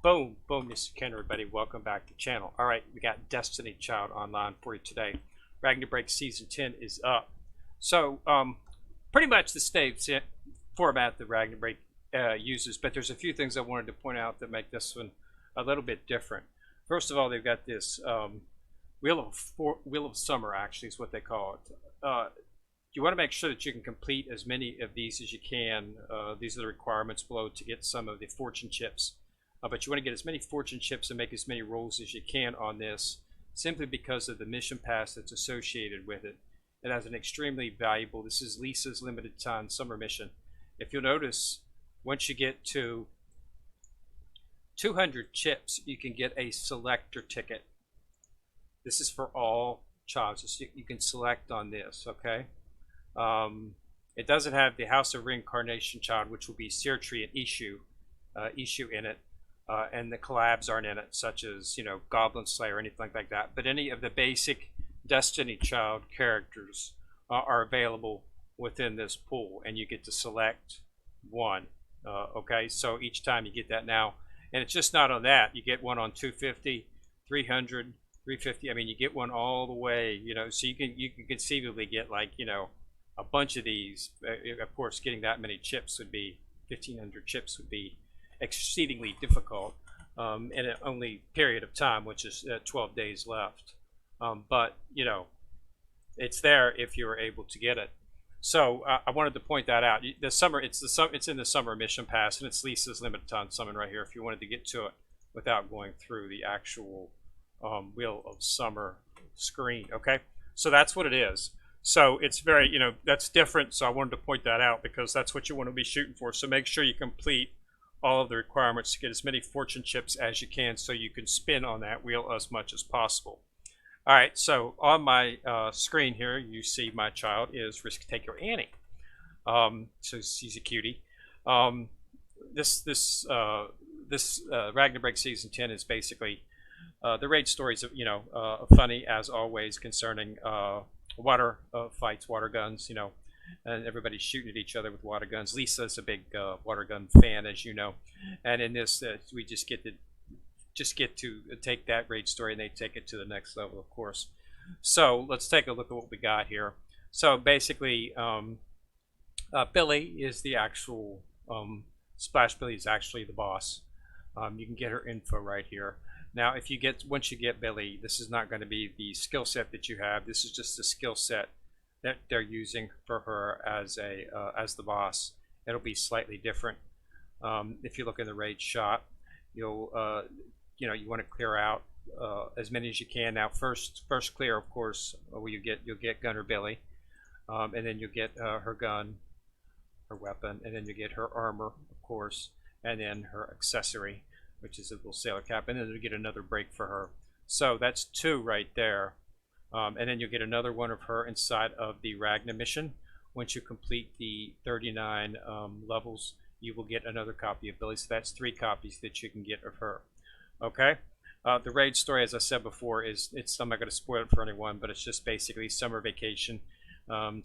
Boom, boom, this is Ken, everybody. Welcome back to the channel. All right, we got Destiny Child online for you today. Ragna Season 10 is up. So, pretty much the same format that Ragna uses, but there's a few things I wanted to point out that make this one a little bit different. First of all, they've got this Wheel of Summer, actually, is what they call it. You want to make sure that you can complete as many of these as you can. These are the requirements below to get some of the fortune chips. But you want to get as many fortune chips and make as many rolls as you can on this, simply because of the mission pass that's associated with it. It has an extremely valuable, this is Lisa's limited time summer mission. If you'll notice, once you get to 200 chips, you can get a Selector ticket. This is for all jobs. So you can select on this, okay? It doesn't have the House of Reincarnation child, which will be Seertree and Issue in it. And the collabs aren't in it, such as, you know, Goblin Slayer or anything like that. But any of the basic Destiny Child characters are available within this pool, and you get to select one. Okay, so each time you get that now, and it's just not on that. You get one on 250, 300, 350. I mean, you get one all the way. You know, so you can conceivably get, like, you know, a bunch of these. Of course, getting that many chips would be 1,500 chips would be exceedingly difficult in an only period of time, which is 12 days left. But you know, it's there if you're able to get it. So I wanted to point that out. The summer, it's in the summer mission pass, and it's Lisa's limited time summon right here. If you wanted to get to it without going through the actual Wheel of Summer screen, okay? So that's what it is. So it's very, you know, that's different. So I wanted to point that out because that's what you want to be shooting for. So make sure you complete all of the requirements to get as many fortune chips as you can, so you can spin on that wheel as much as possible. All right, so on my screen here, you see my child is Risk Taker Annie. So she's a cutie. This Ragna Season 10 is basically the raid stories, you know, funny as always, concerning water fights, water guns, you know, and everybody's shooting at each other with water guns. Lisa's a big water gun fan, as you know, and in this we just get to take that raid story, and they take it to the next level, of course. So let's take a look at what we got here. So basically, Billy is the actual Splash Billy is actually the boss. You can get her info right here. Now, if you once you get Billy, this is not going to be the skill set that you have. This is just the skill set that they're using for her as the boss. It'll be slightly different. If you look in the raid shop, you'll you know, you want to clear out as many as you can. Now, first clear, of course, you'll get Gunner Billy, and then you'll get her gun, her weapon, and then you get her armor, of course, and then her accessory, which is a little sailor cap, and then you'll get another break for her. So that's 2 right there. And then you'll get another one of her inside of the Ragna mission. Once you complete the 39 levels, you will get another copy of Billy. So that's 3 copies that you can get of her. Okay? The raid story, as I said before, I'm not going to spoil it for anyone, but it's just basically summer vacation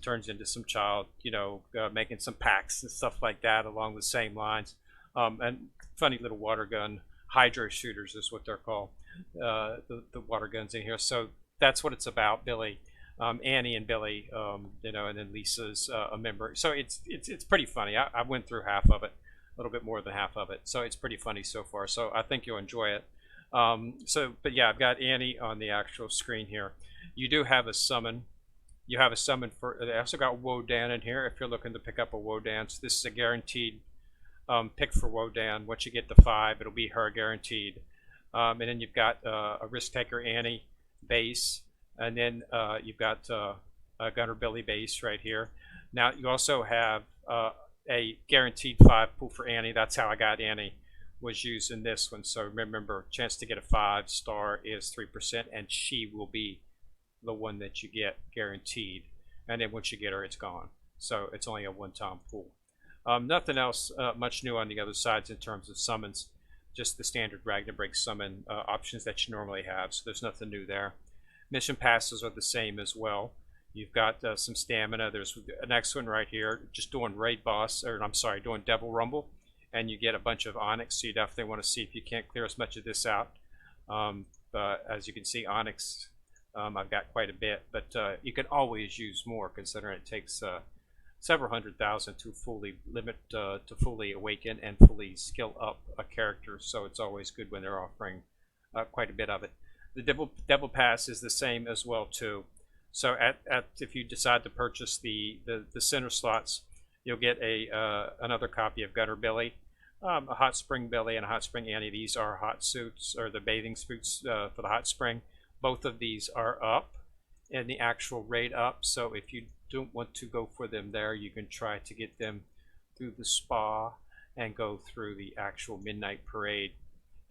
turns into some child, you know, making some packs and stuff like that along the same lines. And funny little water gun hydro shooters is what they're called, the water guns in here. So that's what it's about, Billy, Annie and Billy, you know, and then Lisa's a member. So it's pretty funny. I went through half of it, a little bit more than half of it. So it's pretty funny so far. So I think you'll enjoy it. But yeah, I've got Annie on the actual screen here. You do have a summon. You have a summon for. They also got Wodan in here. If you're looking to pick up a Wodan, so this is a guaranteed pick for Wodan. Once you get to 5, it'll be her guaranteed. And then you've got a Risk Taker Annie base, and then you've got a Gunner Billy base right here. Now you also have a guaranteed 5 pool for Annie. That's how I got Annie, was using this one. So remember, chance to get a 5-star is 3%, and she will be the one that you get guaranteed. And then once you get her, it's gone. So it's only a one-time pool. Nothing else much new on the other sides in terms of summons. Just the standard Ragna summon options that you normally have. So there's nothing new there. Mission passes are the same as well. You've got some stamina. There's the next one right here, just doing raid boss, or I'm sorry, doing Devil Rumble. and you get a bunch of onyx, so you definitely want to see if you can't clear as much of this out. But as you can see, onyx, I've got quite a bit, but you can always use more, considering it takes several 100,000 to fully to fully awaken and fully skill up a character. So it's always good when they're offering quite a bit of it. The devil pass is the same as well too. So if you decide to purchase the center slots, you'll get another copy of Gunner Billy, a Hot Spring Billy, and a Hot Spring Annie. These are hot suits, or the bathing suits for the hot spring. Both of these are up in the actual rate up. So if you don't want to go for them there, you can try to get them through the spa and go through the actual midnight parade,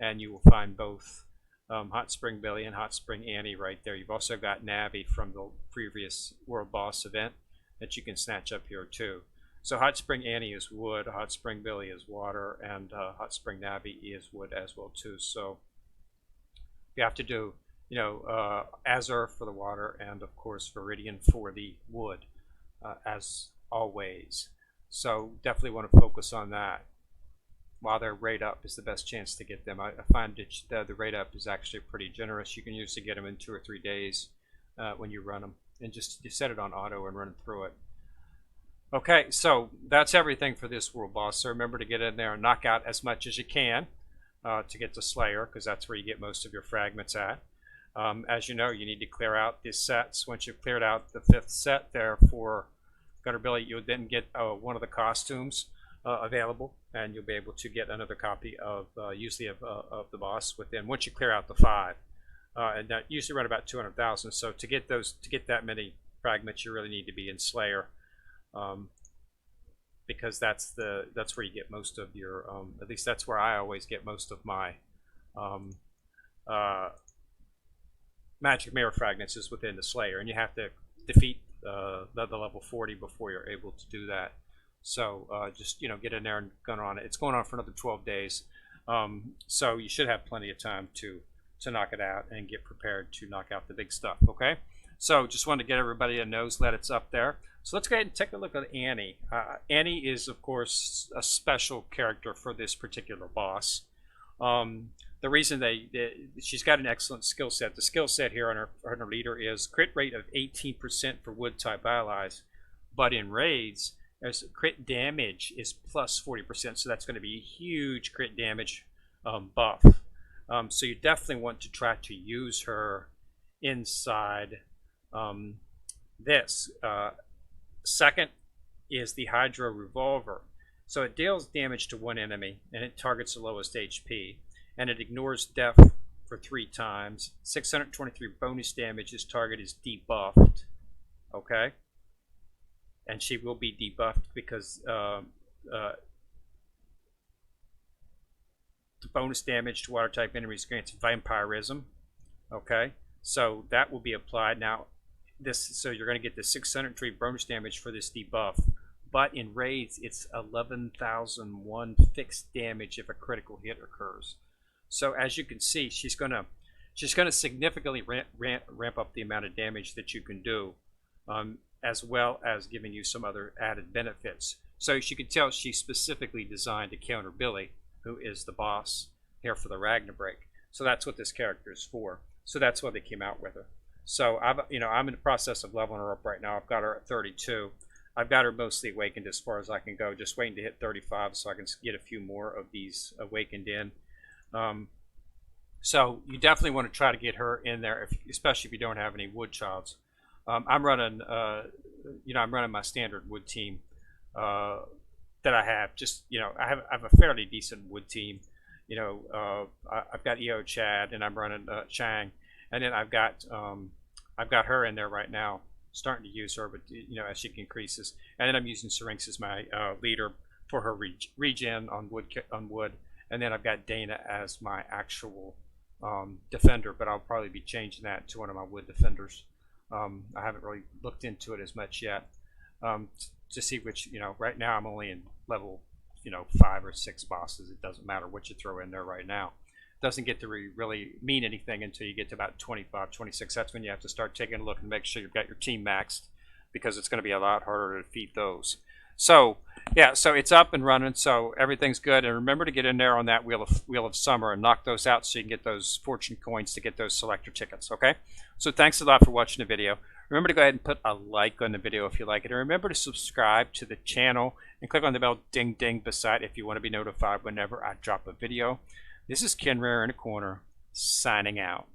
and you will find both Hot Spring Billy and Hot Spring Annie right there. You've also got Navi from the previous World Boss event that you can snatch up here too. So Hot Spring Annie is wood, Hot Spring Billy is water, and Hot Spring Navi is wood as well too. So you have to do, you know, Azure for the water, and of course Viridian for the wood, as always. So definitely want to focus on that. While they're rate up is the best chance to get them. I find that the rate up is actually pretty generous. You can usually get them in 2 or 3 days when you run them, and just you set it on auto and run through it. Okay, so that's everything for this World Boss. So remember to get in there and knock out as much as you can to get to Slayer, because that's where you get most of your fragments at. As you know, you need to clear out these sets. Once you've cleared out the 5th set there for Gunner Billy, you'll then get one of the costumes available, and you'll be able to get another copy of usually of the boss within, once you clear out the 5. And that usually run about 200,000. So to get that many fragments, you really need to be in Slayer, because that's where you get most of your at least that's where I always get most of my magic mirror fragments, is within the Slayer, and you have to defeat the level 40 before you're able to do that. So just, you know, get in there and gun on it. It's going on for another 12 days, so you should have plenty of time to knock it out and get prepared to knock out the big stuff. Okay, so just wanted to get everybody a nose let it's up there. So let's go ahead and take a look at Annie. Annie is, of course, a special character for this particular boss. The reason she's got an excellent skill set. The skill set here on her leader is crit rate of 18% for wood type allies, but in raids, as crit damage is plus 40%, so that's going to be a huge crit damage buff. So you definitely want to try to use her inside this. Second is the Hydro Revolver. So it deals damage to one enemy, and it targets the lowest HP, and it ignores death for 3 times. 623 bonus damage. This target is debuffed. Okay? And she will be debuffed because the bonus damage to water type enemies grants vampirism. Okay, so that will be applied. Now so you're going to get the 603 bonus damage for this debuff, but in raids it's 11,001 fixed damage if a critical hit occurs. So as you can see, she's going to significantly ramp up the amount of damage that you can do, as well as giving you some other added benefits. So as you can tell, she's specifically designed to counter Billy, who is the boss here for the Ragna break. So that's what this character is for. So that's why they came out with her. So I'm in the process of leveling her up right now. I've got her at 32. I've got her mostly awakened as far as I can go, just waiting to hit 35 so I can get a few more of these awakened in. So you definitely want to try to get her in there, especially if you don't have any wood childs. I'm running my standard wood team that I have. Just, I have a fairly decent wood team. I've got EO Chad, and I'm running Chang, and then I've got her in there right now, starting to use her, but as she increases, and then I'm using Syrinx as my leader for her regen on wood, and then I've got Dana as my actual defender, but I'll probably be changing that to one of my wood defenders. I haven't really looked into it as much yet to see which, right now I'm only in level 5 or 6 bosses. It doesn't matter what you throw in there right now. It doesn't get to really mean anything until you get to about 25, 26. That's when you have to start taking a look and make sure you've got your team maxed, because it's going to be a lot harder to defeat those. So yeah, so it's up and running, so everything's good. And remember to get in there on that Wheel of Summer and knock those out so you can get those fortune coins to get those selector tickets. Okay. So thanks a lot for watching the video. Remember to go ahead and put a like on the video if you like it, and remember to subscribe to the channel and click on the bell ding ding beside if you want to be notified whenever I drop a video. This is Ken Rare in the corner, signing out.